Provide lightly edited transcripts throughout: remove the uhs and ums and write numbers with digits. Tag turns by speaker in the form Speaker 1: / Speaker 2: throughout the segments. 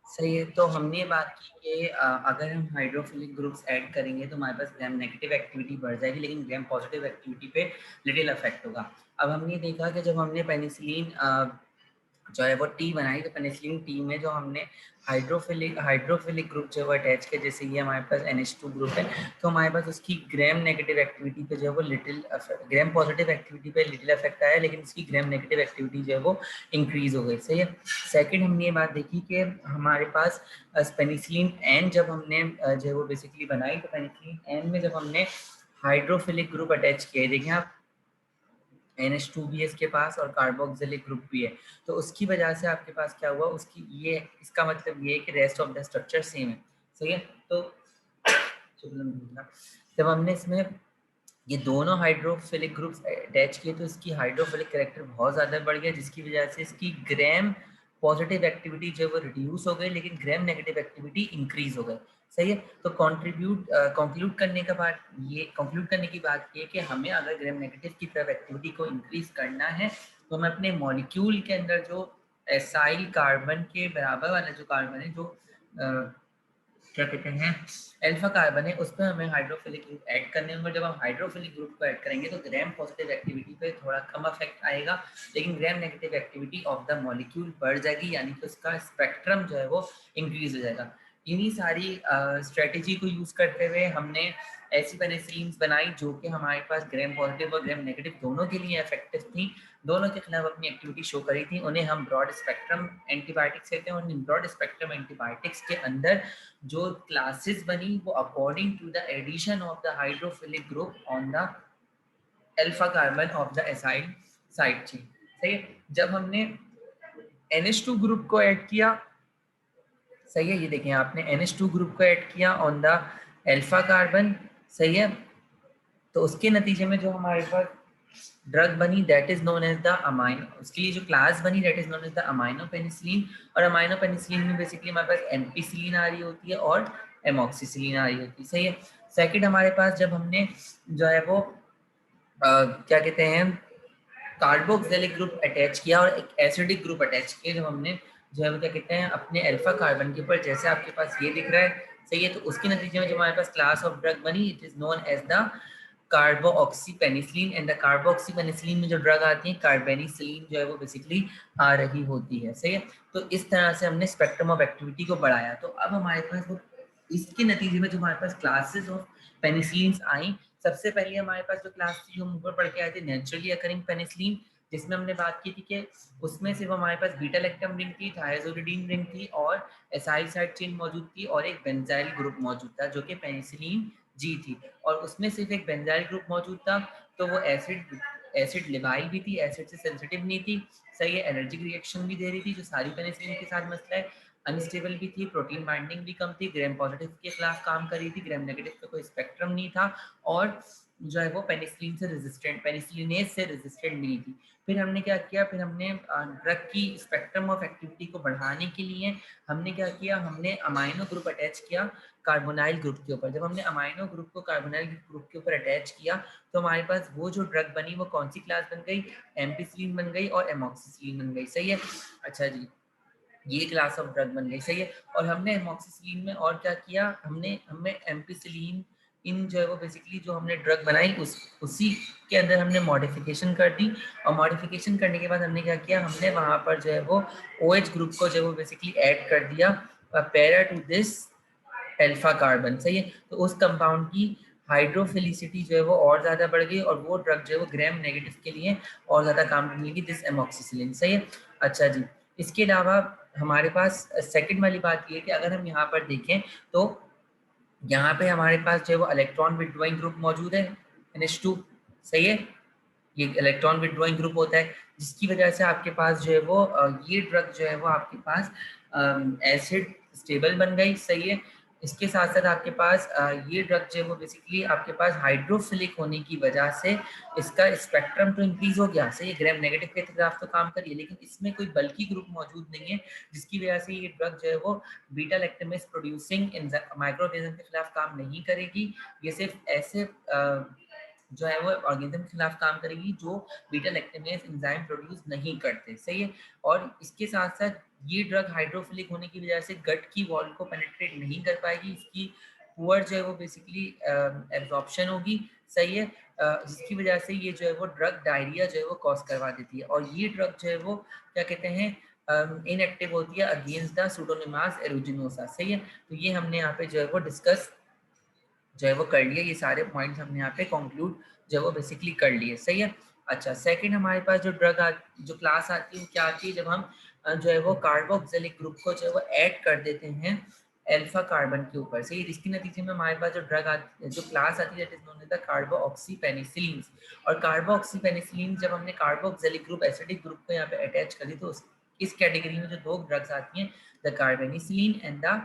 Speaker 1: सही है। तो हमने बात की कि अगर हम हाइड्रोफिलिक ग्रुप्स ऐड करेंगे तो हमारे पास ग्राम नेगेटिव एक्टिविटी बढ़ जाएगी, लेकिन ग्राम पॉजिटिव एक्टिविटी पे लिटिल इफेक्ट होगा। अब हमने देखा कि जब हमने पेनिसिलिन जो है वो टी बनाई, तो पेनिसिलिन टी में जो हमने हाइड्रोफिलिक ग्रुप जो है वो अटैच किया, जैसे ये हमारे पास NH2 ग्रुप है, तो हमारे पास उसकी ग्राम नेगेटिव एक्टिविटी पे जो है वो लिटिल ग्राम पॉजिटिव एक्टिविटी पे लिटिल इफेक्ट आया, लेकिन इसकी ग्राम नेगेटिव एक्टिविटी जो है वो इंक्रीज हो गई। सही है। सेकंड हमने ये बात देखी कि हमारे पास पेनिसिलिन एन जब हमने जो है वो बेसिकली बनाई, तो पेनिसिलिन एन में जब हमने हाइड्रोफिलिक ग्रुप अटैच किए, देखें आप NH2 भी है इसके पास और कार्बोक्सिलिक ग्रुप भी है, तो उसकी वजह से आपके पास क्या हुआ, उसकी ये इसका मतलब ये है कि rest of the structure same है। सही है। तो जब हमने इसमें ये दोनों हाइड्रोफिलिक ग्रुप्स अटैच किए, तो इसकी हाइड्रोफिलिक कैरेक्टर बहुत ज़्यादा बढ़ गया, जिसकी वजह से इसकी ग्राम पॉजिटिव एक्टिविटी जो है वो रिड्यूस हो गई, लेकिन ग्राम नेगेटिव एक्टिविटी इंक्रीज हो गई। सही है। तो कंक्लूड करने की बात ये कि हमें अगर ग्राम नेगेटिव की तरफ एक्टिविटी को इंक्रीज करना है, तो हमें अपने मॉलिक्यूल के अंदर जो एसाइल कार्बन के बराबर वाला जो कार्बन है, जो क्या कहते हैं अल्फा कार्बन है, उस पर हमें हाइड्रोफिलिक ग्रुप ऐड करने होंगे। जब हम हाइड्रोफिलिक ग्रुप को ऐड करेंगे तो ग्राम पॉजिटिव एक्टिविटी पे थोड़ा कम इफेक्ट आएगा, लेकिन gram negative activity of the molecule बढ़ जाएगी, यानी कि उसका स्पेक्ट्रम जो है वो इंक्रीज हो जाएगा। इन्हीं सारी स्ट्रेटेजी को यूज करते हुए हमने ऐसी पेनिसिलिन्स बनाई जो कि हमारे पास ग्राम पॉजिटिव और ग्राम नेगेटिव दोनों के लिए इफेक्टिव थी, दोनों के खिलाफ अपनी एक्टिविटी शो करी थी। उन्हें हम ब्रॉड स्पेक्ट्रम एंटीबायोटिक्स कहते हैं, और इन ब्रॉड स्पेक्ट्रम एंटीबायोटिक्स के अंदर जो क्लासेस बनी वो according to the addition of the hydrophilic group on the alpha carbon of the acyl side chain. सही है। जब हमने NH2 ग्रुप को ऐड किया, सही है, ये देखें आपने NH2 ग्रुप को ऐड किया ऑन द अल्फा कार्बन, सही है, तो उसके नतीजे में जो हमारे पास ड्रग बनी that is known as the amino, उसके लिए जो क्लास बनी that is known as the amino penicillin. और अमाइनो पेनिसिलिन में बेसिकली हमारे पास एम्पीसिलिन आ रही होती है और एमोक्सिसिलिन आ रही होती है। सही है। सेकंड हमारे पास जब हमने जो है वो क्या कहते हैं कार्बोक्सिलिक ग्रुप अटैच किया और एक एसिडिक ग्रुप अटैच किया, जब हमने जो है वो क्या कहते हैं अपने अल्फा कार्बन के ऊपर, जैसे आपके पास ये दिख रहा है, सही है, तो उसके नतीजे में जो हमारे पास क्लास ऑफ ड्रग बनी it is known as the carboxypenicillin. And the carboxypenicillin में जो ड्रग आती है कार्बेनिसिलिन जो है वो बेसिकली आ रही होती है। सही है। तो इस तरह से हमने स्पेक्ट्रम ऑफ एक्टिविटी को बढ़ाया। तो अब हमारे पास वो इसके नतीजे में जो हमारे पास क्लासेस ऑफ पेनिसिलिन आई, सबसे पहले हमारे पास जो क्लास थी जो हम ऊपर पढ़ के आए थे नेचुरली अकरिंग पेनिसिलिन, जिसमें हमने बात की थी कि उसमें सिर्फ हमारे पास बीटा लैक्टम रिंग थी, थायाजोलिडीन रिंग थी और एसाइल साइड चेन मौजूद थी और एक बेंजाइल ग्रुप मौजूद था जो कि पेनिसिलिन जी थी, और उसमें सिर्फ एक बेंजाइल ग्रुप मौजूद था। तो वो एसिड लिबाइल भी थी, एसिड से सेंसिटिव नहीं थी। सही है। एलर्जिक रिएक्शन भी दे रही थी, जो सारी पेनिसिलिन के साथ मसला है। अनस्टेबल भी थी, प्रोटीन बाइंडिंग भी कम थी, ग्राम पॉजिटिव के खिलाफ काम कर रही थी, ग्राम नेगेटिव का कोई स्पेक्ट्रम नहीं था, और जो है वो पेनिसिलिन से रेजिस्टेंट, पेनिसिलिनेज से रेजिस्टेंट नहीं थी। फिर हमने क्या किया, फिर हमने ड्रग की स्पेक्ट्रम ऑफ एक्टिविटी को बढ़ाने के लिए हमने क्या किया, हमने अमाइनो ग्रुप अटैच किया कार्बोनाइल ग्रुप के ऊपर। जब हमने अमाइनो ग्रुप को कार्बोनाइल ग्रुप के ऊपर अटैच किया, तो हमारे पास वो जो ड्रग बनी वो कौन सी क्लास बन गई, एम्पिसिलिन बन गई और एमोक्सिसिलिन बन गई। सही है। अच्छा जी, ये क्लास ऑफ ड्रग बन गई। सही है। और हमने एमोक्सिसिलिन में और क्या किया, हमने एम्पिसिलिन इन जो है वो बेसिकली जो हमने ड्रग बनाई उसी के अंदर हमने मॉडिफिकेशन कर दी, और मॉडिफिकेशन करने के बाद हमने क्या किया, हमने वहां पर जो है वो OH ग्रुप को जो है वो बेसिकली ऐड कर दिया para two this alpha carbon. सही है। तो उस कंपाउंड की हाइड्रोफिलिसिटी जो है वो और ज्यादा बढ़ गई, और वो ड्रग जो है वो ग्राम नेगेटिव के लिए और ज्यादा काम करने लगी, दिस एमोक्सिसिलिन। सही है। अच्छा जी, इसके अलावा हमारे पास सेकंड वाली बात ये है कि अगर हम यहाँ पर देखें तो यहाँ पे हमारे पास जो है वो इलेक्ट्रॉन विथड्रॉइंग ग्रुप मौजूद है NH2। सही है। ये इलेक्ट्रॉन विथड्रॉइंग ग्रुप होता है, जिसकी वजह से आपके पास जो है वो ये ड्रग जो है वो आपके पास एसिड स्टेबल बन गई। सही है। इसके साथ साथ आपके पास ये ड्रग जो है वो बेसिकली आपके पास हाइड्रोफिलिक होने की वजह से इसका स्पेक्ट्रम तो इंक्रीज हो गया। सही है। ग्राम नेगेटिव के खिलाफ तो काम करिए, लेकिन इसमें कोई बल्कि ग्रुप मौजूद नहीं है, जिसकी वजह से ये ड्रग जो है वो beta lactamase producing micro organism के खिलाफ काम नहीं करेगी। ये सिर्फ ऐसे जो है वो ऑर्गेनिज्म के खिलाफ काम करेगी जो बीटा लैक्टेमेज एंजाइम प्रोड्यूस नहीं करते। सही है। और इसके साथ साथ ये ड्रग हाइड्रोफिलिक होने की वजह से गट की वॉल को पेनिट्रेट नहीं कर पाएगी, इसकी पुअर जो है वो बेसिकली एब्जॉर्प्शन होगी, सही है, जिसकी वजह से ये जो है वो ड्रग डायरिया जो है वो कॉज करवा देती है। और ये ड्रग जो है वो क्या कहते हैं इनएक्टिव होती है अगेंस्ट द सूडोमोनास एरुजिनोसा, सही है। तो ये हमने यहाँ पे जो है वो डिस्कस जो है वो कर लिया, ये सारे पॉइंट्स हमने यहाँ पे कंक्लूड जो है वो बेसिकली कर लिए, सही है। अच्छा, सेकंड हमारे पास जो जो क्लास आती है वो क्या आती है, जब हम जो है वो कार्बोक्सिलिक ग्रुप को जो है वो ऐड कर देते हैं अल्फा कार्बन के ऊपर, सही है। इसके नतीजे में हमारे पास जो जो क्लास आती है that is known as the carboxypenicillin. और कार्बोऑक्सीपेनिसिलिन जब हमने कार्बोक्सिलिक ग्रुप एसिडिक ग्रुप को यहाँ पे अटैच कर दी तो इस कैटेगरी में जो दो ड्रग्स आती हैं द कार्बेनिसिलिन एंड द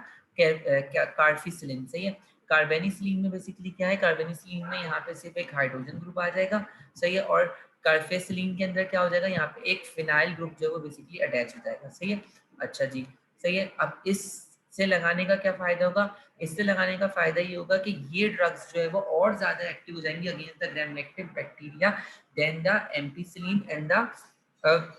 Speaker 1: कार्फिसिलिन, सही है। कार्बेनिसिलिन में बेसिकली क्या है, कार्बेनिसिलिन में यहाँ पे सिर्फ एक हाइड्रोजन ग्रुप आ जाएगा, सही है। और कार्फेसिलिन के अंदर क्या हो जाएगा, यहाँ पे एक फिनाइल ग्रुप जो है वो बेसिकली अटैच हो जाएगा, सही है। अच्छा जी, सही है। अब इससे लगाने का क्या फायदा होगा, इससे लगाने का फायदा ये होगा कि ये ड्रग्स जो है वो और ज्यादा एक्टिव हो जाएंगी against the gram negative bacteria then the ampicillin and the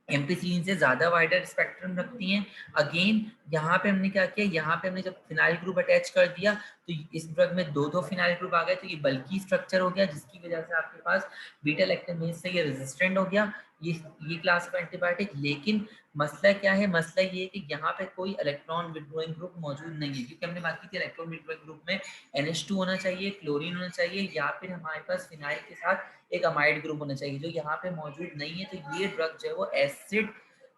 Speaker 1: ampicillin से ज्यादा वाइडर स्पेक्ट्रम रखती हैं। अगेन यहाँ पे हमने क्या किया, यहाँ पे हमने जब फिनाइल ग्रुप अटैच कर दिया तो इस ड्रग में दो फिनाइल ग्रुप आ गए, तो ये बल्कि स्ट्रक्चर हो गया, जिसकी वजह से आपके पास बीटा लैक्टमेज से ये रेजिस्टेंट हो गया, ये क्लास ऑफ एंटीबायोटिक। लेकिन मसला क्या है, मसला ये है कि यहाँ पे कोई इलेक्ट्रॉन विड्रॉइंग ग्रुप मौजूद नहीं है, क्योंकि हमने बात की थी इलेक्ट्रॉन विड्रॉइंग ग्रुप में NH2 होना चाहिए, क्लोरीन होना चाहिए, या फिर हमारे पास फिनाइल के साथ एक अमाइड ग्रुप होना चाहिए, जो यहाँ पे मौजूद नहीं है। तो ये ड्रग जो है वो एसिड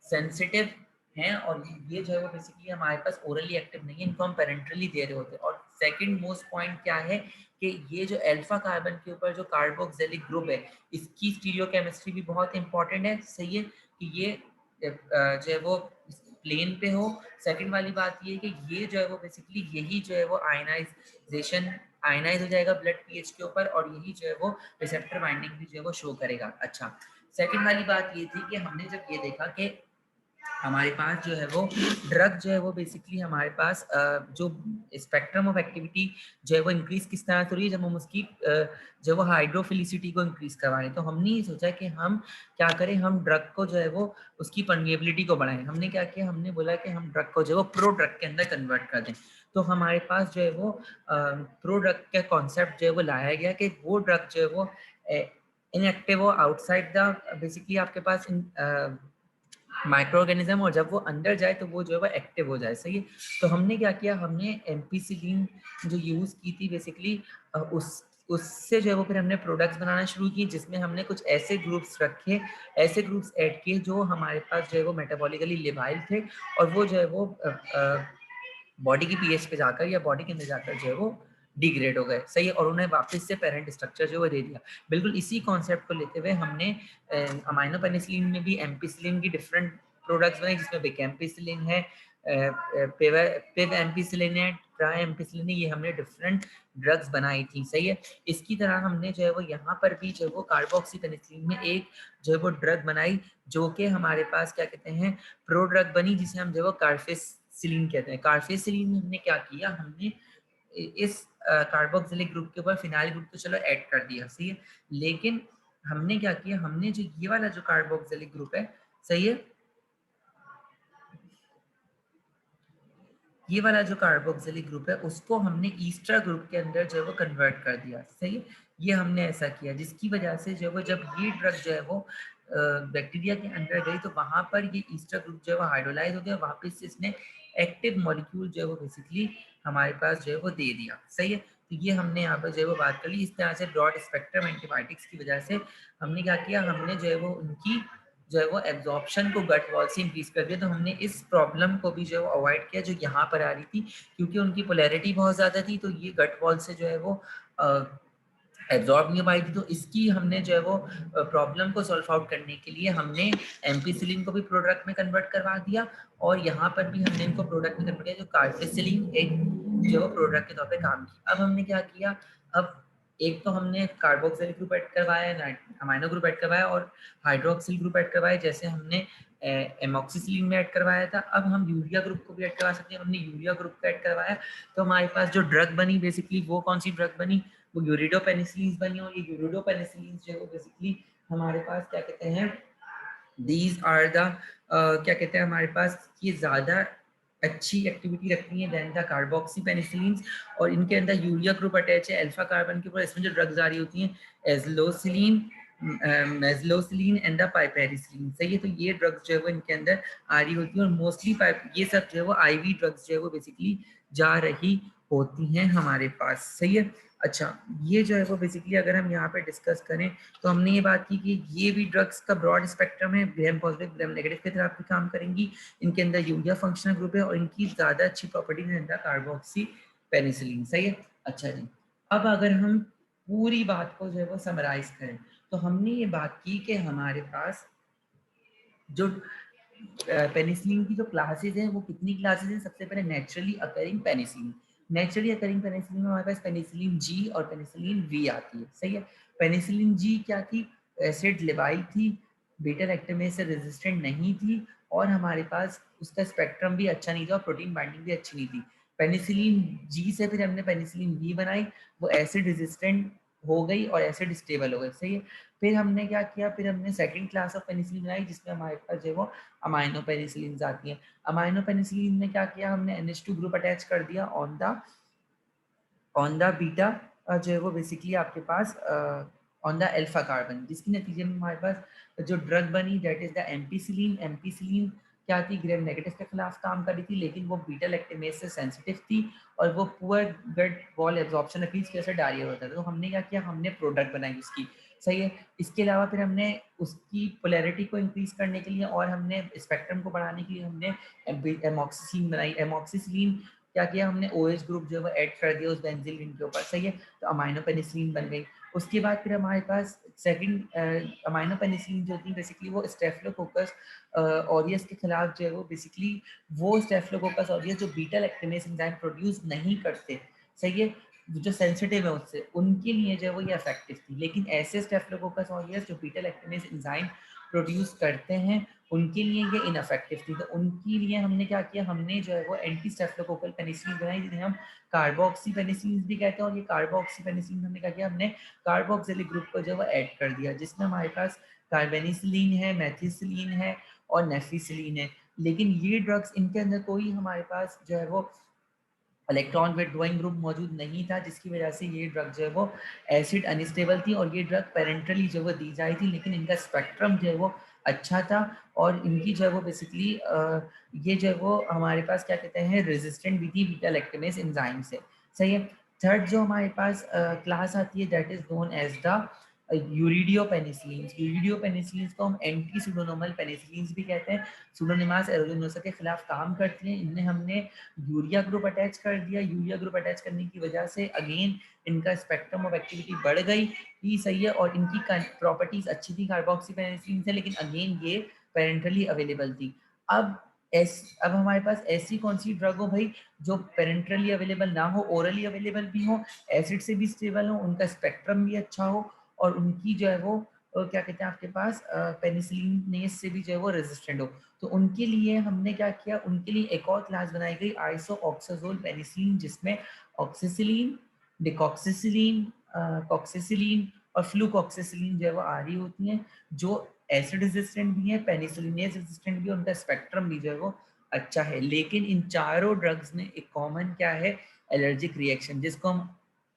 Speaker 1: सेंसिटिव हैं और ये जो है वो बेसिकली हमारे पास ओरली एक्टिव नहीं है, इनको हम पेरेंटली दे रहे होते हैं। और सेकंड मोस्ट पॉइंट क्या है कि ये जो अल्फा कार्बन के ऊपर जो कार्बोक्सिलिक ग्रुप है, इसकी स्टीरियोकेमिस्ट्री भी बहुत इंपॉर्टेंट है, सही है, कि ये जो है वो प्लेन पे हो। सेकंड वाली बात ये है कि ये जो है वो बेसिकली यही जो है वो आयनाइज हो जाएगा ब्लड पीएच के ऊपर, और यही जो है वो रिसेप्टर बाइंडिंग भी जो है वो शो करेगा। अच्छा, सेकंड वाली बात ये थी कि हमने जब ये देखा कि हमारे पास जो है वो ड्रग जो है वो बेसिकली हमारे पास जो स्पेक्ट्रम ऑफ एक्टिविटी जो है वो इंक्रीज किस तरह से हो रही है, जब हम उसकी जो वो हाइड्रोफिलिसिटी को इंक्रीज करवा रहे हैं, तो हमने ये सोचा कि हम क्या करें, हम ड्रग को जो है वो उसकी परमिएबिलिटी को बढ़ाएं। हमने क्या किया, हमने बोला कि हम ड्रग को जो है वो प्रो ड्रग के अंदर कन्वर्ट कर दें। तो हमारे पास जो है वो प्रो ड्रग का कॉन्सेप्ट जो है वो लाया गया कि वो ड्रग जो है वो इनएक्टिव हो आउटसाइड द बेसिकली आपके पास माइक्रो ऑर्गेनिज्म, और जब वो अंदर जाए तो वो जो है वो एक्टिव हो जाए, सही है। तो हमने क्या किया, हमने एम्पिसिलिन जो यूज की थी बेसिकली उससे जो है वो फिर हमने प्रोडक्ट्स बनाना शुरू किए, जिसमें हमने कुछ ऐसे ग्रुप्स रखे, ऐसे ग्रुप्स ऐड किए जो हमारे पास जो है वो मेटाबॉलिकली लिवाइल थे, और वो जो है वो बॉडी की पीएच पे जाकर या बॉडी के अंदर जाकर जो है वो डिग्रेड हो गए, सही है, और उन्हें वापस से पेरेंट स्ट्रक्चर जो है दे दिया। बिल्कुल इसी कॉन्सेप्ट को लेते हुए हमने अमाइनो पेनिसिलिन में भी एम्पिसिलिन की डिफरेंट प्रोडक्ट्स बनाए, जिसमें बेकेम्पिसिलिन है, पिव एम्पिसिलिन है, ट्राई एम्पिसिलिन है, ये हमने डिफरेंट ड्रग्स बनाई थी, सही है। इसकी तरह हमने जो है वो यहाँ पर भी जो है वो कार्बोक्सी पेनिसिलिन में एक जो है वो ड्रग बनाई, जो कि हमारे पास क्या कहते हैं प्रो ड्रग बनी, जिसे हम जो है वो कार्फेसिलिन कहते हैं। कार्फेसिलिन में हमने क्या किया, हमने इस कार्बोक्सिलिक ग्रुप के ऊपर फिनाइल ग्रुप तो चलो ऐड कर दिया, सही है, लेकिन हमने क्या किया, हमने जो ये वाला जो कार्बोक्सिलिक ग्रुप है, सही है, ये वाला जो कार्बोक्सिलिक ग्रुप है उसको हमने ईस्टर ग्रुप के अंदर जो है वो कन्वर्ट कर दिया, सही है। ये हमने ऐसा किया जिसकी वजह से जो है वो जब ये ड्रग जो है वो बैक्टीरिया के अंदर गई तो वहां पर ये ईस्टर ग्रुप जो है वो हाइड्रोलाइज हो गया, वापस से इसने एक्टिव मॉलिक्यूल जो है वो बेसिकली हमारे पास जो है वो दे दिया, सही है। तो ये हमने यहाँ पर जो है वो बात कर ली। इस तरह से ब्रॉड स्पेक्ट्रम एंटीबायोटिक्स की वजह से हमने क्या किया, हमने जो है वो उनकी जो है वो एब्जॉर्प्शन को गट वॉल से इंक्रीज कर दिया। तो हमने इस प्रॉब्लम को भी जो है वो अवॉइड किया जो यहाँ पर आ रही थी, क्योंकि उनकी पोलैरिटी बहुत ज़्यादा थी, तो ये गट वॉल से जो है वो एब्जॉर्ब नहीं हो पाई थी। तो इसकी हमने जो है वो प्रॉब्लम को सॉल्व आउट करने के लिए हमने एम्पिसिलिन को भी प्रोडक्ट में कन्वर्ट करवा दिया, और यहाँ पर भी हमने इनको प्रोडक्ट में कन्वर्ट किया, जो कार्फेसिलिन एक जो है वो प्रोडक्ट के तौर पे काम किया। अब हमने क्या किया, अब एक तो हमने कार्बोक्सिलिक ग्रुप ऐड करवाया, अमाइनो ग्रुप ऐड करवाया, और हाइड्रोक्सिल ग्रुप ऐड करवाया, जैसे हमने एमॉक्सिसिलिन में ऐड करवाया था। अब हम यूरिया ग्रुप को भी ऐड करवा सकते हैं, हमने यूरिया ग्रुप को ऐड करवाया, तो हमारे पास जो ड्रग बनी बेसिकली वो कौन सी ड्रग बनी, वो यूरिडोपेनिसिलिन बनी। और ये यूरिडोपेनिसिलिन जो है वो बेसिकली हमारे पास क्या कहते हैं दीज आर द क्या कहते हैं हमारे पास, ये ज़्यादा अच्छी एक्टिविटी रखती हैं देन द कार्बोक्सी पेनिसिलिन, और इनके अंदर यूरिया ग्रुप अटैच है अल्फा कार्बन के ऊपर। इसमें जो ड्रग्स आ रही होती हैं एजलोसिलिन, मेजलोसिलिन एंड द पाइपेरिसिलिन, सही है। तो ये ड्रग्स जो है वो इनके अंदर आ रही होती है, और मोस्टली ये सब जो है वो आईवी ड्रग्स जो है वो बेसिकली जा रही होती हैं हमारे पास, सही है। अच्छा, ये जो है वो बेसिकली अगर हम यहाँ पे डिस्कस करें तो हमने ये बात की कि ये भी ड्रग्स का ब्रॉड स्पेक्ट्रम है, ग्राम पॉजिटिव ग्राम नेगेटिव की तरफ भी काम करेंगी। इनके अंदर यूरिया फंक्शनल ग्रुप है और इनकी ज़्यादा अच्छी प्रॉपर्टीज है कार्बोक्सी पेनिसिलिन, सही है। अच्छा जी, अब अगर हम पूरी बात को जो है वो समराइज करें तो हमने ये बात की कि हमारे पास जो पेनिसिलिन की जो क्लासेस हैं वो कितनी क्लासेस हैं। सबसे पहले naturally occurring penicillin. Naturally occurring penicillin में हमारे पास पेनिसिलिन जी और पेनिसिलिन वी आती है, सही है। पेनिसिलिन जी क्या थी, एसिड लिबाइल थी, बीटा लैक्टेमेज से रेजिस्टेंट नहीं थी, और हमारे पास उसका स्पेक्ट्रम भी अच्छा नहीं था और प्रोटीन बाइंडिंग भी अच्छी नहीं थी। पेनिसिलिन जी से फिर हमने पेनिसिलिन वी बनाई, वो एसिड रेजिस्टेंट हो गई और एसिड स्टेबल हो गई, सही है। फिर हमने क्या किया, फिर हमने सेकंड क्लास ऑफ पेनिसिलिन बनाई जिसमें हमारे पास जो है वो अमाइनो पेनिसिलिन आती हैं। अमाइनो पेनिसिलिन में क्या किया हमने, NH2 ग्रुप अटैच कर दिया ऑन द बीटा, जो है वो बेसिकली आपके pass on the alpha carbon, जिसके नतीजे में हमारे पास जो ड्रग बनी that is the ampicillin. Ampicillin क्या थी, ग्राम नेगेटिव के खिलाफ काम कर रही थी, लेकिन वो बीटा लैक्टेमेज से सेंसिटिव थी और वो पुअर गट वॉल एब्जॉर्प्शन रखी, इसकी वजह से डायरिया होता था। तो हमने क्या किया, हमने प्रोडक्ट बनाई उसकी, सही है। इसके अलावा फिर हमने उसकी पोलैरिटी को इंक्रीज करने के लिए और हमने स्पेक्ट्रम को बढ़ाने के लिए हमने एमॉक्सिसिलिन बनाई। एमॉक्सिसिलिन क्या किया हमने, OH ग्रुप जो है वो ऐड कर दिया उस बेंजीन रिंग के ऊपर, सही है। तो अमाइनो पेनिसिलिन बन गई। उसके बाद फिर हमारे पास सेकंड अमाइनो पेनिसिलिन जो थी बेसिकली वो स्टेफिलोकोकस ऑरियस के खिलाफ जो है वो बेसिकली, वो स्टेफिलोकोकस ऑरियस जो बीटा लैक्टेमेज एंजाइम प्रोड्यूस नहीं करते, सही है, जो सेंसिटिव है उससे, उनके लिए जो है वो ये इफेक्टिव थी। लेकिन ऐसे स्टेफिलोकोकस ऑरियस जो बीटा लैक्टेमेज एंजाइम प्रोड्यूस करते हैं उनके लिए ये इनफेक्टिव थी। तो उनके लिए हमने क्या किया, हमने जो है वो एंटी स्टेफिलोकोकल पेनिसिलिन बनाई जिन्हें हम कार्बोक्सी पेनिसिलिन भी कहते हैं। और ये कार्बोक्सी पेनिसिलिन हमने क्या किया, हमने कार्बोक्सिलिक ग्रुप को जो है वो ऐड कर दिया, जिसमें हमारे पास कार्बेनिसिलिन है, मेथिसिलिन है और नेफिसिलिन है। लेकिन ये ड्रग्स इनके अंदर कोई हमारे पास जो है वो इलेक्ट्रॉन विथड्रॉइंग ग्रुप मौजूद नहीं था, जिसकी वजह से ये ड्रग जो है वो एसिड अनस्टेबल थी और ये ड्रग पेरेंटली जो वो दी जाती थी, लेकिन इनका स्पेक्ट्रम जो है वो अच्छा था और इनकी जो है वो बेसिकली ये जो है वो हमारे पास क्या कहते हैं, रेजिस्टेंट भी थी बीटा लैक्टेमेज एंजाइम से, सही है। थर्ड जो हमारे पास क्लास आती है that is known as the ureido penicillin. Ureido penicillin को हम एंटी सुडोनोमल पेनिसिलिन भी कहते हैं, सुडोनिमास एरोजिनोसा के खिलाफ काम करती हैं। इनमें हमने यूरिया ग्रुप अटैच कर दिया। यूरिया ग्रुप अटैच करने की वजह से अगेन इनका स्पेक्ट्रम ऑफ एक्टिविटी बढ़ गई, ये सही है, और इनकी प्रॉपर्टीज अच्छी थी कार्बोक्सी पेनिसिलिन से, लेकिन अगेन ये पेरेंटली अवेलेबल थी। अब हमारे पास ऐसी कौन सी ड्रग हो भाई जो पेरेंटली अवेलेबल ना हो, ओरली अवेलेबल भी हो, एसिड से भी स्टेबल हो, उनका स्पेक्ट्रम भी अच्छा हो और उनकी जो है वो क्या कहते हैं आपके पास पेनिसिलिन से भी जो है वो रेजिस्टेंट हो। तो उनके लिए हमने क्या किया, उनके लिए एक और क्लास बनाई गई आइसोऑक्साजोल पेनिसिलिन, जिसमें ऑक्सीसिलिन, डिकॉक्सिसिलिन, कॉक्सिसिलिन और फ्लूकॉक्सिसिलिन जो है वो आ रही होती हैं, जो एसिड रेजिस्टेंट भी है, पेनिसिलिनेज रेजिस्टेंट भी है, उनका स्पेक्ट्रम भी जो है वो अच्छा है। लेकिन इन चारों ड्रग्स में एक कॉमन क्या है, एलर्जिक रिएक्शन, जिसको हम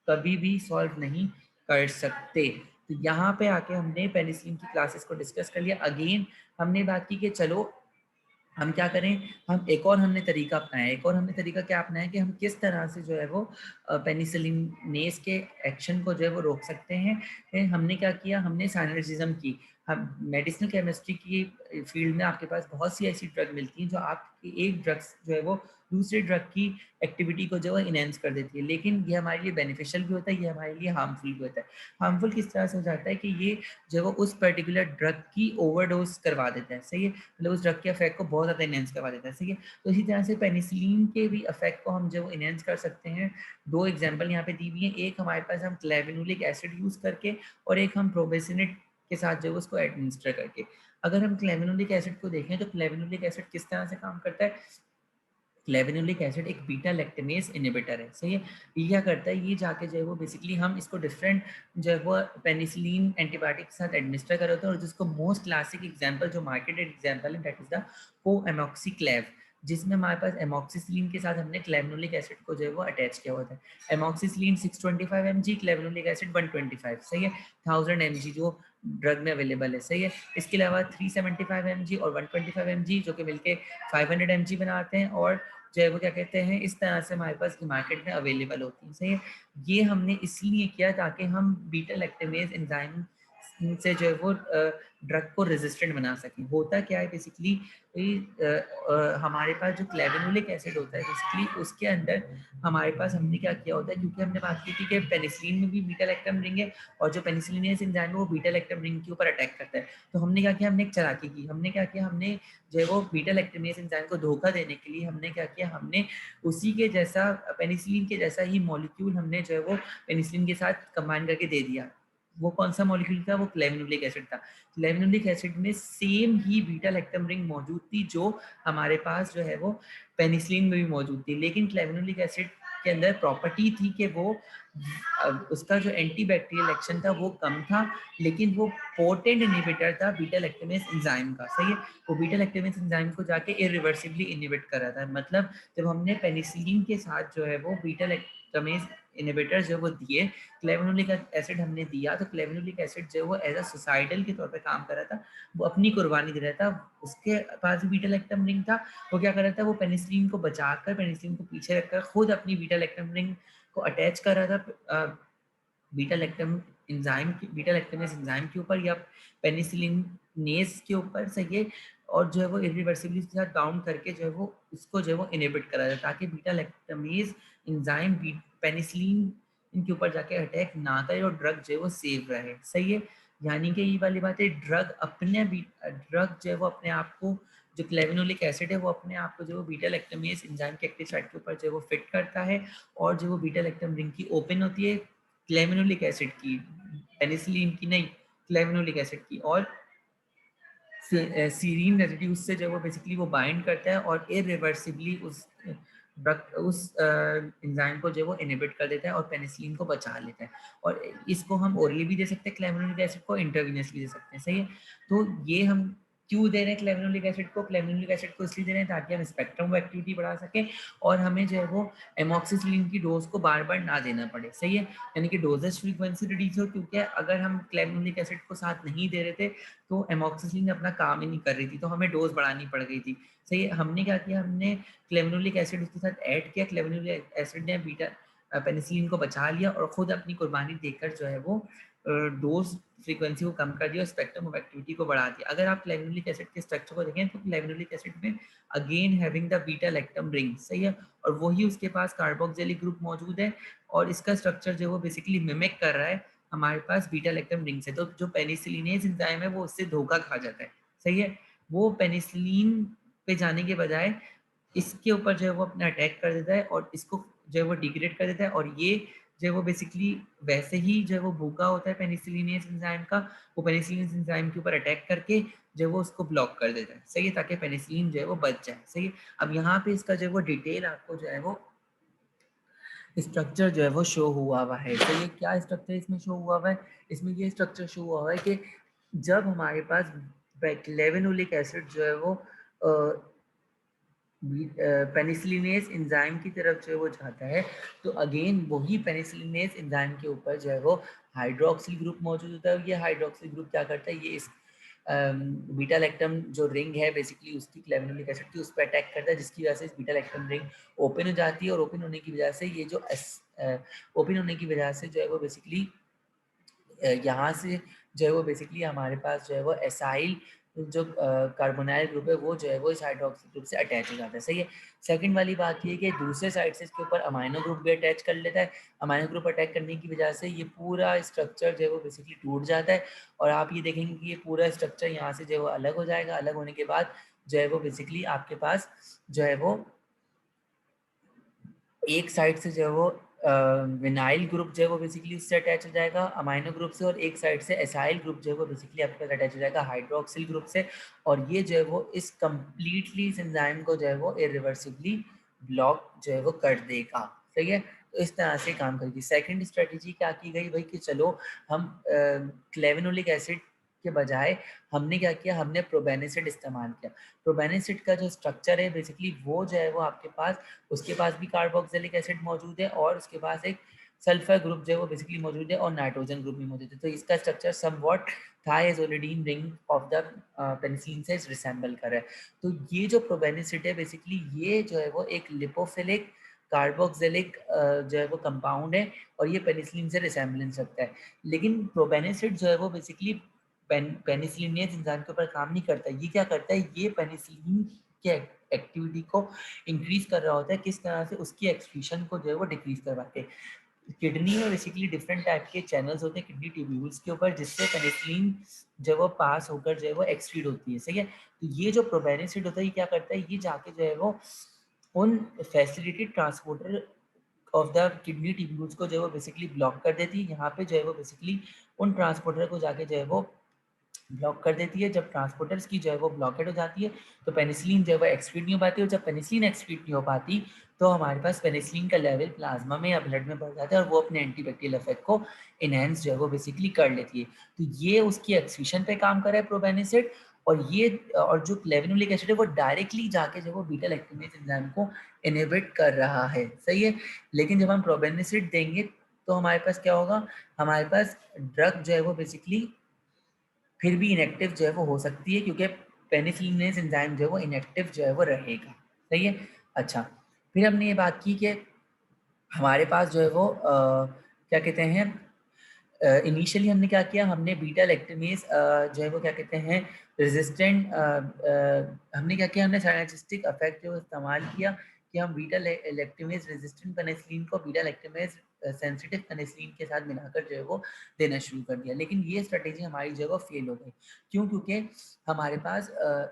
Speaker 1: कभी भी सॉल्व नहीं कर सकते। तो यहाँ पे आके हमने पेनिसिलिन की क्लासेस को डिस्कस कर लिया। अगेन हमने बात की कि चलो हम क्या करें, हम एक और हमने तरीका अपनाया। एक और हमने तरीका क्या अपनाया कि हम किस तरह से जो है वो पेनिसिलिनेस के एक्शन को जो है वो रोक सकते हैं। हमने क्या किया, हमने साइनर्जिज्म की। हम मेडिसिनल केमिस्ट्री की फील्ड में आपके पास बहुत सी ऐसी ड्रग मिलती हैं जो आपकी एक ड्रग्स जो है वो दूसरे ड्रग की एक्टिविटी को जो है इनहेंस कर देती है, लेकिन ये हमारे लिए बेनिफिशियल भी होता है, ये हमारे लिए हार्मफुल भी होता है। हार्मफुल किस तरह से हो जाता है कि ये जो है वो उस पर्टिकुलर ड्रग की ओवरडोज करवा देता है, सही है, मतलब उस ड्रग के इफेक्ट को बहुत ज़्यादा इनहेंस करवा देता है, सही है। तो इसी तरह से पेनिसिलिन के भी इफेक्ट को हम जो इनहेंस कर सकते हैं। दो एग्जांपल यहाँ पे दी हुई है, एक हमारे पास हम क्लेवेनुलिक एसिड यूज करके और एक हम प्रोबेसिनेट के साथ जो है उसको एडमिनिस्टर करके। अगर हम क्लेवेनुलिक एसिड को देखें तो क्लेवेनुलिक एसिड किस तरह से काम करता है, क्लेवेनुलिक एसिड एक बीटा लैक्टेमेज इनहिबिटर है, सही है। ये क्या करता है, ये जाके जो है वो बेसिकली हम इसको डिफरेंट जो है वो पेनिसिलिन एंटीबायोटिक के साथ एडमिनिस्टर कर होता है, और जिसको मोस्ट क्लासिक एग्जांपल जो मार्केटेड एग्जांपल है दैट इज द कोएमोक्सिक्लेव, जिसमें हमारे पास एमोक्सिसिलिन के साथ हमने क्लेवेनुलिक एसिड को जो है वो अटैच किया होता है। एमोक्सिसिलिन 625 mg, क्लेवेनुलिक एसिड 125, सही है, 1000 mg जो ड्रग में अवेलेबल है, सही है। इसके अलावा 375 mg और 125 mg जो कि मिलके 500 mg बनाते हैं, और जो है वो क्या कहते हैं, इस तरह से हमारे पास मार्केट में अवेलेबल होती है, सही है। ये हमने इसलिए किया ताकि हम बीटा लैक्टेमेज एंजाइम से जो है वो ड्रग को रेजिस्टेंट बना सकें। होता क्या है बेसिकली, हमारे पास जो क्लेवेनुलिक एसिड होता है बेसिकली उसके अंदर हमारे पास हमने क्या किया होता है, क्योंकि हमने बात की थी कि पेनिसिलिन में भी बीटा लैक्टम रिंग है, और जो पेनिसिलिनेज एंजाइम है वो बीटा लैक्टम रिंग के ऊपर अटैक करता है। तो हमने क्या किया, हमने एक चालाकी की, हमने क्या किया, हमने जो है वो बीटा लैक्टमेज एंजाइम को धोखा देने के लिए हमने क्या किया, हमने उसी के जैसा पेनिसिलिन के जैसा ही मॉलिक्यूल हमने जो है वो पेनिसिलिन के साथ कंबाइन करके दे दिया। वो कौन सा मॉलिक्यूल था, वो क्लेवेनुलिक एसिड था। क्लेवेनुलिक एसिड में सेम ही बीटा लैक्टम रिंग मौजूद थी जो हमारे पास जो है वो पेनिसिलिन में भी मौजूद थी, लेकिन क्लेवेनुलिक एसिड के अंदर प्रॉपर्टी थी कि वो उसका जो एंटीबैक्टीरियल एक्शन था वो कम था, लेकिन वो पोटेंट इनहिबिटर था बीटा लैक्टेमेज एंजाइम का, सही है। वो बीटा लैक्टेमेज एंजाइम को जाके इरिवर्सिबली इनहिबिट कर रहा था। मतलब जब हमने पेनिसिलिन के साथ जो है वो बीटा लैक्टेमेज इनहिबिटर जो वो दिए, क्लेवेनुलिक एसिड हमने दिया, तो क्लेवेनुलिक एसिड जो वो एज अ सुसाइडल के तौर पे काम कर रहा था, वो अपनी कुर्बानी दे रहा था। उसके पास भी बीटा लैक्टम रिंग था, वो क्या कर रहा था, वो पेनिसिलिन को बचाकर, पेनिसिलिन को पीछे रखकर खुद अपनी बीटा लैक्टम रिंग को अटैच कर रहा था बीटा लैक्टम एंजाइम की, बीटा लैक्टमेज एंजाइम के ऊपर या पेनिसिलिनेज के ऊपर, सही है। और जो है वो इरिवर्सिबली उसके साथ बाउंड करके जो है वो उसको जो है वो इनहिबिट करा जाए, ताकि बीटा लैक्टमेज एंजाइम पेनिसिलिन इनके ऊपर जाके अटैक ना करे और ड्रग जो है वो सेव रहे, सही है। यानी कि ये वाली बात है, ड्रग जो है वो अपने आप को, जो क्लेवेनुलिक एसिड है वो अपने आप को जो बीटा लैक्टमेज एंजाइम के एक्टिव साइट के ऊपर जो है वो फिट करता है, और जो वो बीटा लैक्टम रिंग की ओपन होती है क्लेवेनुलिक एसिड की, पेनिसिलिन की नहीं, क्लेवेनुलिक एसिड की, और सीरीन रेजिड्यूज से जो वो बेसिकली वो बाइंड करता है और इरिवर्सिबली उस एंजाइम को जो वो इनहिबिट कर देता है और पेनिसिलिन को बचा लेता है। और इसको हम ओरली भी दे सकते हैं क्लेवेनुलिक एसिड को, इंट्रावेनस भी दे सकते हैं, सही है। तो ये हम क्यों दे रहे हैं क्लेवेनुलिक एसिड को, क्लेवेनुलिक एसिड को इसलिए दे रहे हैं ताकि हम स्पेक्ट्रम ऑफ एक्टिविटी बढ़ा सकें, और हमें जो है वो एमोक्सिसिलिन की डोज को बार बार ना देना पड़े, सही है। यानी कि डोजेज फ्रीक्वेंसी रिड्यूस हो, क्योंकि अगर हम क्लेवेनुलिक एसिड को साथ नहीं दे रहे थे तो एमोक्सिसिलिन अपना काम ही नहीं कर रही थी, तो हमें डोज बढ़ानी पड़ गई थी, सही है। हमने क्या किया, हमने क्लेवेनुलिक एसिड उसके साथ ऐड किया, क्लेवेनुलिक एसिड ने बीटा पेनिसिलिन को बचा लिया और खुद अपनी कुर्बानी देकर जो है वो डोज फ्रीक्वेंसी को कम कर दिया और स्पेक्ट्रम ऑफ एक्टिविटी को बढ़ा दिया। अगर आप क्लेवेनुलिक एसिड के स्ट्रक्चर को देखें तो क्लेवेनुलिक एसिड में again having the beta lactam ring, सही है, और वही उसके पास कार्बोक्सिलिक ग्रुप मौजूद है, और इसका स्ट्रक्चर जो वो बेसिकली मिमिक कर रहा है हमारे पास बीटा लैक्टम रिंग से। तो जो पेनिसिलिनेज एंजाइम है वो उससे धोखा खा जाता है, सही है। वो पेनिसिलिन पे जाने के बजाय इसके ऊपर जो है वो अपना अटैक कर देता है और इसको जो है वो डिग्रेड कर देता है, और ये जो है वो बेसिकली वैसे ही जो है वो भूखा होता है पेनिसिलिनेज एंजाइम का, वो पेनिसिलिनेज एंजाइम के ऊपर अटैक करके जो है वो उसको ब्लॉक कर देता है, सही है, ताकि पेनिसिलिन जो है वो बच जाए, सही है। अब यहाँ पे इसका जो है वो डिटेल आपको जो है वो स्ट्रक्चर जो है वो शो हुआ हुआ है। तो ये क्या स्ट्रक्चर इसमें शो हुआ हुआ है, इसमें ये स्ट्रक्चर शो हुआ हुआ है कि जब हमारे पास क्लेवेनुलिक एसिड जो है वो पेनिसिलिनेज एंजाइम की तरफ जो है वो जाता है, तो अगेन वही पेनिसिलिनेज एंजाइम के ऊपर जो है वो हाइड्रोक्सिल ग्रुप मौजूद होता है। ये हाइड्रोक्सिल ग्रुप क्या करता है, ये इस बीटा लैक्टम जो रिंग है बेसिकली उसकी क्लेवेनुलिक एसिड की उस पर अटैक करता है, जिसकी वजह से बीटा लैक्टम रिंग ओपन हो जाती है, और ओपन होने की वजह से ये जो ओपन होने की वजह से जो है वो बेसिकली यहाँ से जो है वो बेसिकली हमारे पास जो है वो एसाइल जो कार्बोनाइल ग्रुप है वो जो है वो इस हाइड्रोक्सिल ग्रुप से अटैच हो जाता है, सही है। सेकंड वाली बात ये है कि दूसरे साइड से इसके ऊपर अमाइनो ग्रुप भी अटैच कर लेता है। अमाइनो ग्रुप अटैक करने की वजह से ये पूरा स्ट्रक्चर जो है वो बेसिकली टूट जाता है, और आप ये देखेंगे कि ये पूरा स्ट्रक्चर यहाँ से जो है वो अलग हो जाएगा। अलग होने के बाद जो है वो बेसिकली आपके पास जो है वो एक साइड से जो है वो विनाइल ग्रुप जो है वो बेसिकली उससे अटैच हो जाएगा अमाइनो ग्रुप से, और एक साइड से एसाइल ग्रुप जो है वो बेसिकली आपके पास अटैच हो जाएगा हाइड्रोक्सिल ग्रुप से, और ये जो है वो इस कंप्लीटली इस एंजाइम को जो है वो इरिवर्सिबली ब्लॉक जो है वो कर देगा, सही है। तो इस तरह से काम करेगी। सेकंड स्ट्रेटेजी क्या की गई भाई कि चलो हम क्लेवेनोलिक एसिड के बजाय हमने क्या किया, हमने प्रोबेनिसिड इस्तेमाल किया। प्रोबेनिसिड का जो स्ट्रक्चर है बेसिकली वो जो है वो आपके पास, उसके पास भी कार्बोक्सिलिक एसिड मौजूद है और उसके पास एक सल्फर ग्रुप जो है वो बेसिकली मौजूद है और नाइट्रोजन ग्रुप भी मौजूद है। तो इसका structure somewhat thiazolidine ring of the penicillin से रिसेंबल कर रहा है। तो ये जो प्रोबेनिसिड है बेसिकली ये जो है वो एक लिपोफिलिक कार्बोक्सिलिक जो है वो कंपाउंड है और ये पेनिसिलिन से रिसेंबलेंस रखता है। लेकिन प्रोबेनिसिड जो है वो बेसिकली पेनिसिलिनेज एंजाइम के ऊपर काम नहीं करता। ये क्या करता है, ये पेनिसिलिन के एक्टिविटी को इंक्रीज कर रहा होता है। किस तरह से, उसकी एक्सक्रीशन को जो है वो डिक्रीज करवा के। किडनी में बेसिकली डिफरेंट टाइप के चैनल्स होते हैं किडनी ट्यूब्यूल्स के ऊपर, जिससे पेनिसिलिन जो वो पास होकर जो है वो एक्सक्रीड होती है, सही है। तो ये जो प्रोबेनिसिड होता है ये क्या करता है, ये जाके जो है वो उन facilitated transporter of the kidney tubules को जो है वो बेसिकली ब्लॉक कर देती है। यहाँ पे जो है वो बेसिकली उन ट्रांसपोर्टर को जाके जो है वो ब्लॉक कर देती है। जब ट्रांसपोर्टर्स की जो है वो ब्लॉकेट हो जाती है तो पेनिसिलिन जो है वो एक्सक्रीट नहीं हो पाती, और जब पेनिसिलिन एक्सक्रीट नहीं हो पाती तो हमारे पास पेनिसिलिन का लेवल प्लाज्मा में या ब्लड में बढ़ जाता है और वो अपने एंटीबैक्टीरियल इफेक्ट को इनहेंस जो है वो बेसिकली कर लेती है। तो ये उसकी एक्सक्रीशन पे काम कर रहा है प्रोबेनिसिड, और ये और जो क्लेवेनुलिक एसिड है वो डायरेक्टली जाके जो वो बीटा लैक्टेमेज एंजाइम को इनहिबिट कर रहा है, सही है। लेकिन जब हम प्रोबेनिसिड देंगे तो हमारे पास क्या होगा, हमारे पास ड्रग जो है वो बेसिकली फिर भी इनएक्टिव जो है वो हो सकती है, क्योंकि पेनिसिलिनेज एंजाइम जो है वो इनएक्टिव जो है वो रहेगा, सही है। अच्छा, फिर हमने ये बात की कि हमारे पास जो है वो क्या कहते हैं, इनिशियली हमने क्या किया, हमने बीटा लैक्टेमेज जो है वो क्या कहते हैं रेजिस्टेंट, हमने क्या किया, हमने सिनर्जिस्टिक इफेक्ट जो इस्तेमाल किया कि हम बीटा लैक्टेमेज रेजिस्टेंट पेनिसिलिन को बीटा लैक्टेमेज सेंसिटिव पेनिसिलिन के साथ मिलाकर जो है वो देना शुरू कर दिया। लेकिन ये स्ट्रेटेजी हमारी जो है वो फेल हो गई। क्यों? क्योंकि हमारे पास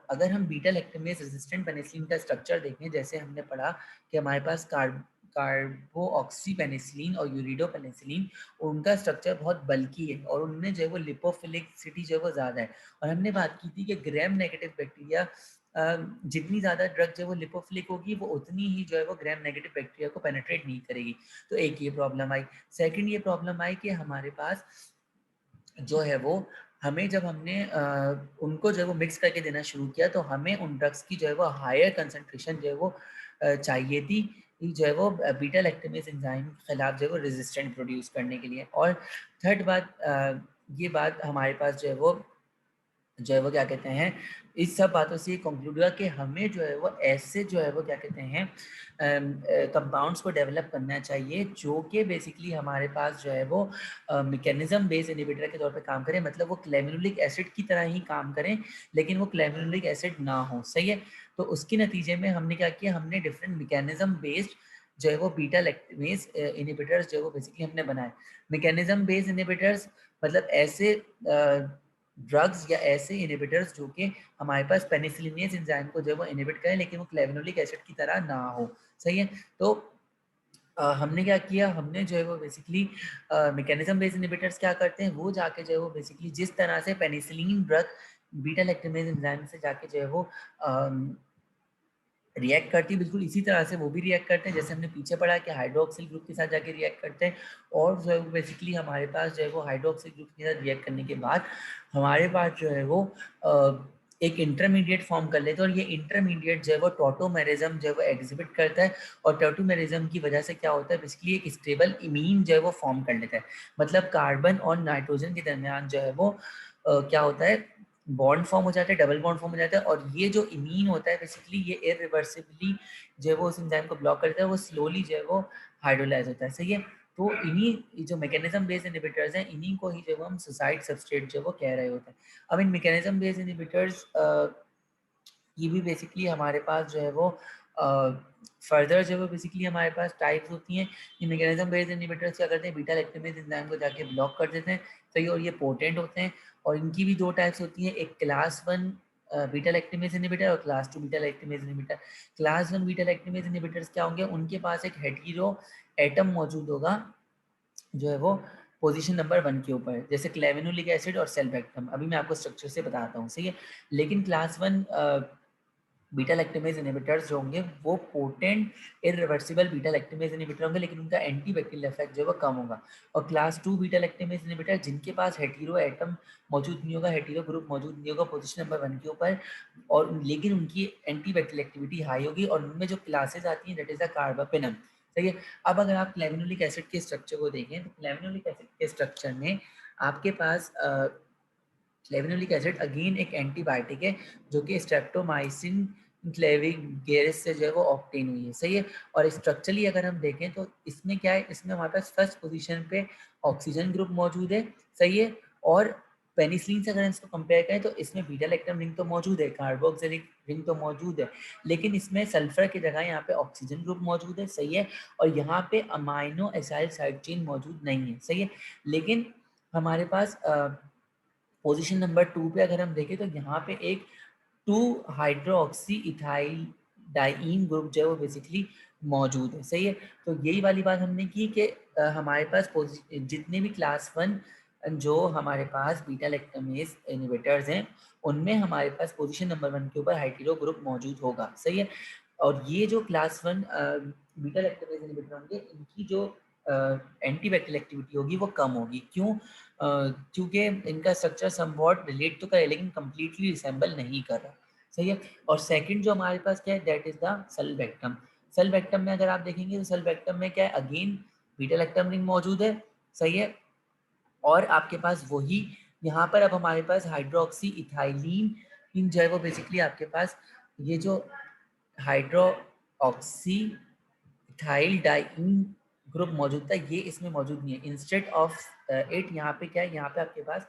Speaker 1: अगर हम बीटा लैक्टेमेज रेजिस्टेंट पेनिसिलिन का स्ट्रक्चर देखें, जैसे हमने पढ़ा कि हमारे पास कार्बोऑक्सी पेनिसिलिन और यूरिडो पेनिसिलिन, उनका स्ट्रक्चर बहुत बल्की है और उनमें जो है वो लिपोफिलिसिटी जो है वो ज़्यादा है। और हमने बात की थी कि ग्राम नेगेटिव बैक्टीरिया, जितनी ज़्यादा ड्रग जो है वो लिपोफिलिक होगी वो उतनी ही जो है वो ग्राम नेगेटिव बैक्टीरिया को पेनिट्रेट नहीं करेगी। तो एक ये प्रॉब्लम आई। सेकंड ये प्रॉब्लम आई कि हमारे पास जो है वो हमें जब हमने उनको जो है वो मिक्स करके देना शुरू किया तो हमें उन ड्रग्स की जो है वो हायर कंसंट्रेशन जो है वो चाहिए थी, जो है वो बीटा लैक्टेमेज एंजाइम के खिलाफ जो है वो रेजिस्टेंट प्रोड्यूस करने के लिए। और थर्ड बात, ये बात हमारे पास जो है वो क्या कहते हैं, इस सब बातों से ये कंक्लूड हुआ कि हमें जो है वो ऐसे जो है वो क्या कहते हैं कंपाउंड्स को डेवलप करना चाहिए जो कि बेसिकली हमारे पास जो है वो मैकेनिज्म बेस्ड इनहिबिटर के तौर पे काम करें, मतलब वो क्लेवेनुलिक एसिड की तरह ही काम करें लेकिन वो क्लेवेनुलिक एसिड ना हो, सही है। तो उसके नतीजे में हमने क्या किया, हमने डिफरेंट मैकेनिज्म बेस्ड जो है वो बीटा लैक्टेमेज इनहिबिटर्स जो है वो बेसिकली हमने बनाए। मैकेनिज्म बेस्ड इनहिबिटर्स मतलब ऐसे ड्रग्स या ऐसे इनहिबिटर्स जो कि हमारे पास पेनिसिलिनेज एंजाइम को जो है वो इनहिबिट करें लेकिन वो क्लेवेनुलिक एसिड की तरह ना हो, सही है। तो हमने क्या किया, हमने जो है वो बेसिकली मैकेनिज्म बेस्ड इनहिबिटर्स क्या करते हैं, वो जाके जो है वो बेसिकली जिस तरह से penicillin drug beta lactamase enzyme से जाके जो है वो रिएक्ट करती है, बिल्कुल इसी तरह से वो भी रिएक्ट करते हैं जैसे हमने पीछे पढ़ा कि हाइड्रोक्सिल ग्रुप के साथ जाके रिएक्ट करते हैं। और जो है वो बेसिकली हमारे पास जो है वो हाइड्रोक्सिल ग्रुप के साथ रिएक्ट करने के बाद हमारे पास जो है वो एक इंटरमीडिएट फॉर्म कर लेते हैं, और ये इंटरमीडिएट जो है वो टॉटोमेरिज्म जो है वो एग्जिबिट करता है। और टॉटोमेरिज्म की वजह से क्या होता है, बेसिकली एक स्टेबल इमीन जो है वो फॉर्म कर लेता है। मतलब कार्बन और नाइट्रोजन के दरमियान जो है वो क्या होता है, बॉन्ड फॉर्म हो जाता है, डबल बॉन्ड फॉर्म हो जाता है। और ये जो इमीन होता है बेसिकली ये इरिवर्सिबली जो है वो उस एंजाइम को ब्लॉक करता है, वो स्लोली जो है वो हाइड्रोलाइज होता है, सही है। तो इन्हीं जो मैकेनिज्म बेस्ड इनहिबिटर्स हैं इन्हीं को ही जो हम सुसाइड सबस्ट्रेट जो वो कह रहे होते हैं। अब इन मैकेनिज्म बेस्ड इनहिबिटर्स ये भी बेसिकली हमारे पास जो है वो फर्दर जो है बेसिकली हमारे पास टाइप्स होती हैं। ये मैकेनिज्म बेस्ड इनहिबिटर्स क्या करते हैं, बीटा लैक्टेमेज एंजाइम को जाके ब्लॉक कर देते हैं, सही। और ये पोटेंट होते हैं। और इनकी भी दो टाइप्स होती हैं, एक क्लास 1 बीटा लैक्टेमेज इनहिबिटर और class 2 beta lactamase inhibitor. Class 1 beta lactamase inhibitors क्या होंगे, उनके पास एक हेटेरो एटम मौजूद होगा जो है वो पोजीशन नंबर 1 के ऊपर, जैसे क्लेवेनुलिक एसिड और सेल्बेक्टम। अभी मैं आपको स्ट्रक्चर से बताता हूँ, सही है। लेकिन क्लास 1 बीटा लैक्टेमेज इनहिबिटर्स जो होंगे वो potent irreversible beta lactamase inhibitor होंगे, लेकिन उनका एंटी बैक्टीरियल इफेक्ट जो है वो कम होगा। और क्लास 2 बीटा लैक्टेमेज इनहिबिटर जिनके पास हेटेरो एटम मौजूद नहीं होगा, हेटेरो ग्रुप मौजूद नहीं होगा पोजीशन नंबर 1 के ऊपर, और लेकिन उनकी एंटी बैक्टीरियल एक्टिविटी हाई होगी, और उनमें जो क्लासेस आती हैं दैट इज द कार्बापेनम। सही है। अब अगर आप फ्लेविनोलिक एसिड के स्ट्रक्चर को देखें तो फ्लेविनोलिक एसिड के स्ट्रक्चर में आपके पास फ्लेविनोलिक एसिड अगेन एक एंटीबायोटिक है जो कि स्ट्रेप्टोमाइसिन क्लेविगेरिस से जो है वो ऑब्टेन हुई है। सही है। और स्ट्रक्चरली अगर हम देखें तो इसमें क्या है, इसमें हमारे पास फर्स्ट पोजीशन पे ऑक्सीजन ग्रुप मौजूद है। सही है। और पेनिसिलिन से अगर इसको कंपेयर करें तो इसमें बीटा लैक्टम रिंग तो मौजूद है, कार्बोक्सिलिक रिंग तो मौजूद है, लेकिन इसमें सल्फर की जगह यहाँ पे ऑक्सीजन ग्रुप मौजूद है। सही है। और यहाँ पे अमाइनो एसाइल साइड चेन मौजूद नहीं है। सही है। लेकिन हमारे पास पोजीशन नंबर 2 पे अगर हम देखें तो यहाँ पे एक 2 हाइड्रोक्सी इथाइल डाइईन ग्रुप जो है वो बेसिकली मौजूद है। सही है। तो यही वाली बात हमने की कि हमारे पास जितने भी क्लास 1 जो हमारे पास बीटा लैक्टमेज इनहिबिटर्स हैं उनमें हमारे पास पोजीशन नंबर 1 के ऊपर हाइड्रो ग्रुप मौजूद होगा। सही है। और ये जो क्लास 1 बीटा लैक्टमेज इनहिबिटर होंगे इनकी जो एंटी बैक्टीरियल एक्टिविटी होगी वो कम होगी। क्यों? क्योंकि इनका स्ट्रक्चर समवॉट रिलेट तो करे लेकिन कंप्लीटली रिसेंबल नहीं कर रहा। सही है। और सेकंड जो हमारे पास क्या है दैट इज द सल्बेक्टम। सल्बेक्टम में अगर आप देखेंगे तो सल्बेक्टम में क्या है, अगेन बीटा लैक्टम रिंग मौजूद है। सही है। और आपके पास वही यहाँ पर अब हमारे पास हाइड्रोक्सी इथाइलिन जो है वो बेसिकली आपके पास ये जो हाइड्रोक्सी इथाइल डाइईन ग्रुप मौजूद था ये इसमें मौजूद नहीं है। इंस्टेड ऑफ इट यहाँ पे क्या है, यहाँ पे आपके पास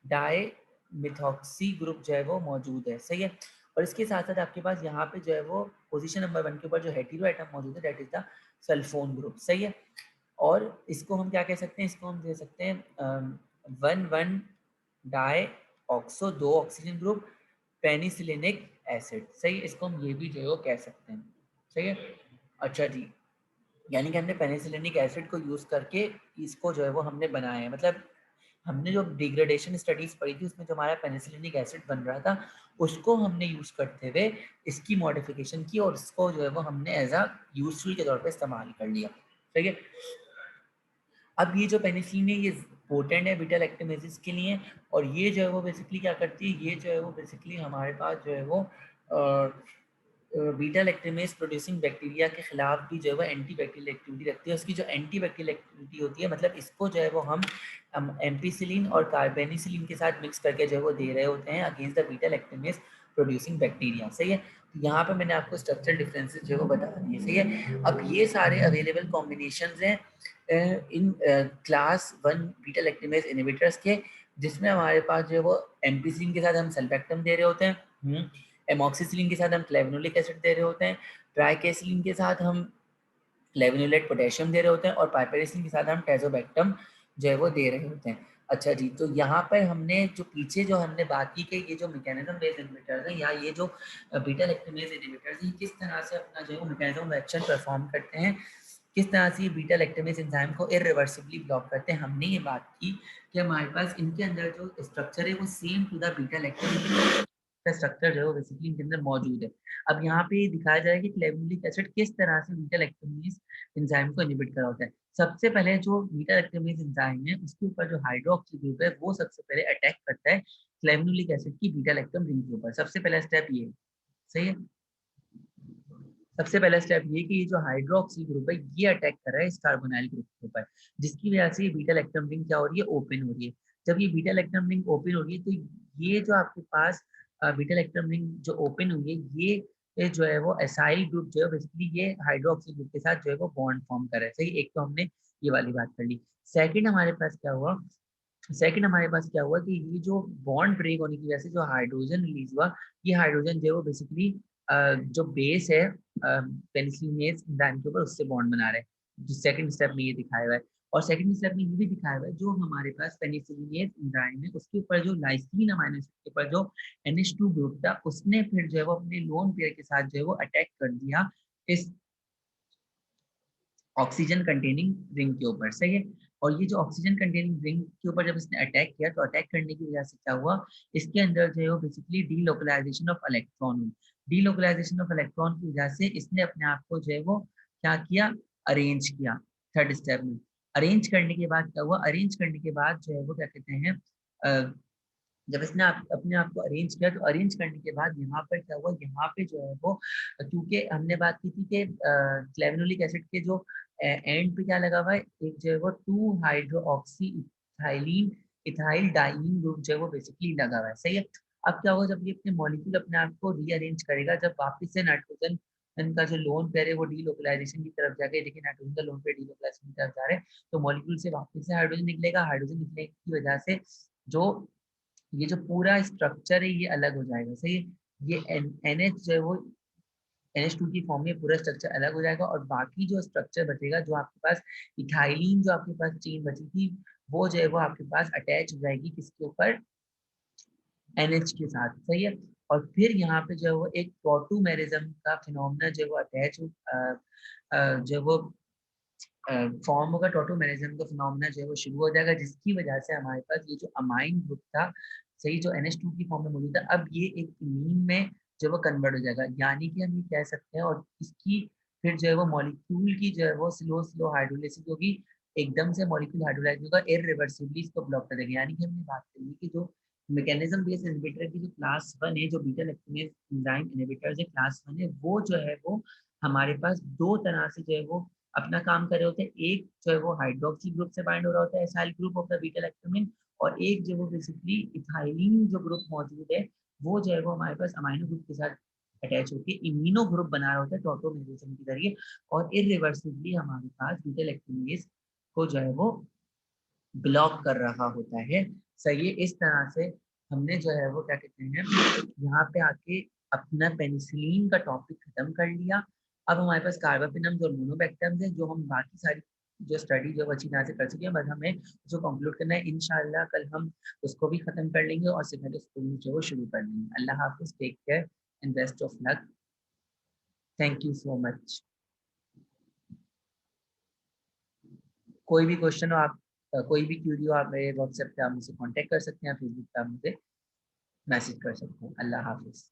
Speaker 1: डाई मिथॉक्सी ग्रुप जो है वो मौजूद है। सही है। और इसके साथ साथ आपके पास यहाँ पे जो है वो पोजीशन नंबर 1 के ऊपर जो हेटेरो एटम मौजूद है that is the sulphone group. सही है। और इसको हम क्या कह सकते हैं, इसको हम दे सकते हैं 1,1 di oxo 2 oxygen group penicillinic acid. सही है। इसको हम ये भी जो है वो कह सकते हैं। सही है। अच्छा जी, यानी कि हमने पेनिसिलिनिक एसिड को यूज करके इसको जो है वो हमने बनाया है। मतलब हमने जो डिग्रेडेशन स्टडीज पढ़ी थी उसमें जो हमारा पेनिसिलिनिक एसिड बन रहा था उसको हमने यूज करते हुए इसकी मॉडिफिकेशन की और इसको जो है वो हमने एज अ यूजफुल के तौर पे इस्तेमाल कर लिया। ठीक है। अब ये जो पेनिसिलिन है ये पोटेंट है बीटा लैक्टेमेसिस के लिए, और ये जो है वो बेसिकली क्या करती है, ये जो है वो बेसिकली हमारे पास जो है वो बीटा लैक्टेमेस प्रोड्यूसिंग बैक्टीरिया के खिलाफ भी जो है वो एंटी बैक्टीरियल एक्टिविटी रखती है। उसकी जो एंटी बैक्टीरियल एक्टिविटी होती है मतलब इसको जो है वो हम एम्पिसिलिन और कार्बेनिसिलिन के साथ मिक्स करके जो है वो दे रहे होते हैं against the beta lactamase producing bacteria. सही है। तो यहाँ पे मैंने आपको स्ट्रक्चरल डिफरेंसेस जो है वो बता दिए। सही है। अब ये सारे अवेलेबल कॉम्बिनेशंस हैं इन क्लास 1 बीटा लैक्टेमेस इनहिबिटर्स के, जिसमें हमारे पास जो है वो एम्पिसिलिन के साथ हम सल्फेक्टम दे रहे होते हैं, एमॉक्सिसिलिन के साथ हम फ्लेवोनोलिक एसिड दे रहे होते हैं, ट्राइकेसिलिन के साथ हम फ्लेवोनोलेट पोटेशियम दे रहे होते हैं, और पाइपेरिसिन के साथ हम टेजोबैक्टम जो है वो दे रहे होते हैं। अच्छा जी, तो यहाँ पर हमने जो पीछे जो हमने बात की कि ये जो मैकेनिज्म बेस्ड इनहिबिटर्स हैं या ये जो बीटा लैक्टेमेज इनहिबिटर्स हैं किस तरह से अपना जो है वो मैकेनिज्म एक्शन परफॉर्म करते हैं, किस तरह से ये बीटा लैक्टेमेज एंजाइम को इरिवर्सिबली ब्लॉक करते हैं। हमने ये बात की कि हमारे पास इनके अंदर जो स्ट्रक्चर है वो same to the beta lactamase का स्ट्रक्चर जो है वो बेसिकली इनके अंदर मौजूद है। अब यहाँ पे दिखाया जाएगा कि फ्लेवोनोलिक एसिड किस तरह से बीटा लैक्टेमेज एंजाइम को इनहिबिट कर होता है। सबसे पहले जो बीटा लैक्टेमेज एंजाइम है उसके ऊपर जो हाइड्रोक्सी ग्रुप है वो सबसे पहले अटैक करता है फ्लेवोनोलिक एसिड की बीटा लैक्टम रिंग के ऊपर। सबसे पहला स्टेप ये है। सही है। सबसे पहला स्टेप ये कि ये जो हाइड्रोक्सी ग्रुप है ये अटैक कर रहा है इस कार्बोनाइल ग्रुप के ऊपर, जिसकी वजह से बीटा लैक्टम रिंग क्या हो रही है, ओपन हो रही है। जब ये बीटा लैक्टम रिंग ओपन हो रही है तो ये जो आपके पास बीटा लैक्टम रिंग जो ओपन हुई है ये जो है वो एसाइल ग्रुप जो है बेसिकली ये हाइड्रोक्सी ग्रुप के साथ जो है वो बॉन्ड फॉर्म कर रहा है। सही, एक तो हमने ये वाली बात कर ली। सेकंड हमारे पास क्या हुआ, सेकंड हमारे पास क्या हुआ कि ये जो बॉन्ड ब्रेक होने की वजह से जो हाइड्रोजन रिलीज हुआ, ये हाइड्रोजन जो है वो बेसिकली जो बेस है पेनिसिलिनेज एंजाइम के ऊपर उससे बॉन्ड बना रहा है, जो सेकंड स्टेप में ये दिखाया हुआ है। और सेकंड स्टेप में ये भी दिखाया हुआ है जो हमारे पास पेनिसिलिनेज एंजाइम है उसके ऊपर जो लाइसिन अमाइनो एसिड के ऊपर जो NH2 ग्रुप था उसने फिर जो है वो अपने लोन पेयर के साथ जो है वो अटैक कर दिया इस ऑक्सीजन कंटेनिंग रिंग के ऊपर। सही है। और ये जो ऑक्सीजन कंटेनिंग रिंग के ऊपर जब इसने अटैक किया तो अटैक करने की वजह से क्या हुआ, इसके अंदर जो है वो बेसिकली डीलोकलाइजेशन ऑफ इलेक्ट्रॉन हुई। डीलोकलाइजेशन ऑफ इलेक्ट्रॉन की वजह से इसने अपने आप को जो है वो क्या किया, अरेंज किया। थर्ड स्टेप में अरेंज करने के बाद क्या हुआ, अरेंज करने के बाद जो है वो क्या कहते हैं, जब इसने अपने आप को अरेंज किया, तो अरेंज करने के बाद यहाँ पर क्या हुआ, यहाँ पे जो है वो, क्योंकि हमने बात की थी कि फ्लेवोनोलिक एसिड के जो एंड पे क्या लगा हुआ है, एक जो है वो 2 hydro oxy ethylene ethyl diene group जो है वो बेसिकली लगा हुआ है, सही है। अब क्या होगा, जब ये अपने मॉलिक्यूल अपने आप को रीअरेंज करेगा, जब वापस से नाइट्रोजन इनका जो लोन पेयर है वो डीलोकलाइजेशन की तरफ जाके, देखिए नाइट्रोजन का लोन पेयर डीलोकलाइजेशन की तरफ जा रहे हैं, तो मॉलिक्यूल से वापस से हाइड्रोजन निकलेगा। हाइड्रोजन निकलने की वजह से जो ये जो पूरा स्ट्रक्चर है ये अलग हो जाएगा, सही है। ये NH जो है वो NH2 की फॉर्म में पूरा स्ट्रक्चर अलग हो जाएगा, और बाकी जो स्ट्रक्चर बचेगा, जो आपके पास इथाइलिन जो आपके पास चेन बची थी, वो जो है वो आपके पास अटैच हो जाएगी किसके ऊपर, NH के साथ, सही है। और फिर यहाँ पे जो है वो एक टॉटूमेरिज्म का फिनोमेना जो है वो अटैच जो है वो फॉर्म होगा, टॉटोमेरिज्म का फिनोमेना जो है वो शुरू हो जाएगा, जिसकी वजह से हमारे पास ये जो अमाइन ग्रुप था, सही, जो NH2 की फॉर्म में मौजूद था, अब ये एक मीन में जो वो कन्वर्ट हो जाएगा। यानी कि हम ये कह सकते हैं, और इसकी फिर जो है वो मॉलिक्यूल की जो है वो स्लो स्लो हाइड्रोलाइसिस होगी, एकदम से मॉलिक्यूल हाइड्रोलाइज होगा, इरिवर्सिबली इसको ब्लॉक कर देगा। यानी कि हमने बात करी कि जो मैकेनिज्म बेस्ड इनहिबिटर की जो क्लास 1 है, जो बीटा लैक्टोमेज एंजाइम इनहिबिटर है क्लास 1 है, वो जो है वो हमारे पास दो तरह से जो है वो अपना काम कर रहे होते हैं। एक जो है वो हाइड्रोक्सी ग्रुप से बाइंड हो रहा होता है, acyl group of the beta lactamin, और एक जो वो बेसिकली इथाइलिन जो ग्रुप मौजूद है, वो जो है वो हमारे पास अमाइनो ग्रुप के साथ अटैच होकर इम्यूनो ग्रुप बना रहा होता है टॉटोमेरिज्म के जरिए, और इरिवर्सिबली हमारे पास बीटा लैक्टोमेज को जो है वो ब्लॉक कर रहा होता है, सही है। इस तरह से हमने जो है वो क्या कहते हैं, यहाँ पे आके अपना पेनिसिलिन का टॉपिक खत्म कर लिया। अब हमारे पास कार्बापेनम्स और मोनोबैक्टम्स हैं, जो हम बाकी सारी जो स्टडी जो अच्छी तरह से कर चुके हैं, बस हमें जो कंक्लूड करना है, इंशाल्लाह कल हम उसको भी खत्म कर लेंगे और सेकेंडरी स्कूल जो है वो शुरू कर लेंगे। अल्लाह हाफिज, take care and best of luck. Thank you so much. कोई भी क्वेश्चन हो आप, कोई भी क्यूरी हो, आप मेरे व्हाट्सएप पे आप मुझसे कांटेक्ट कर सकते हैं, फेसबुक पे आप मुझे मैसेज कर सकते हैं। अल्लाह हाफिज।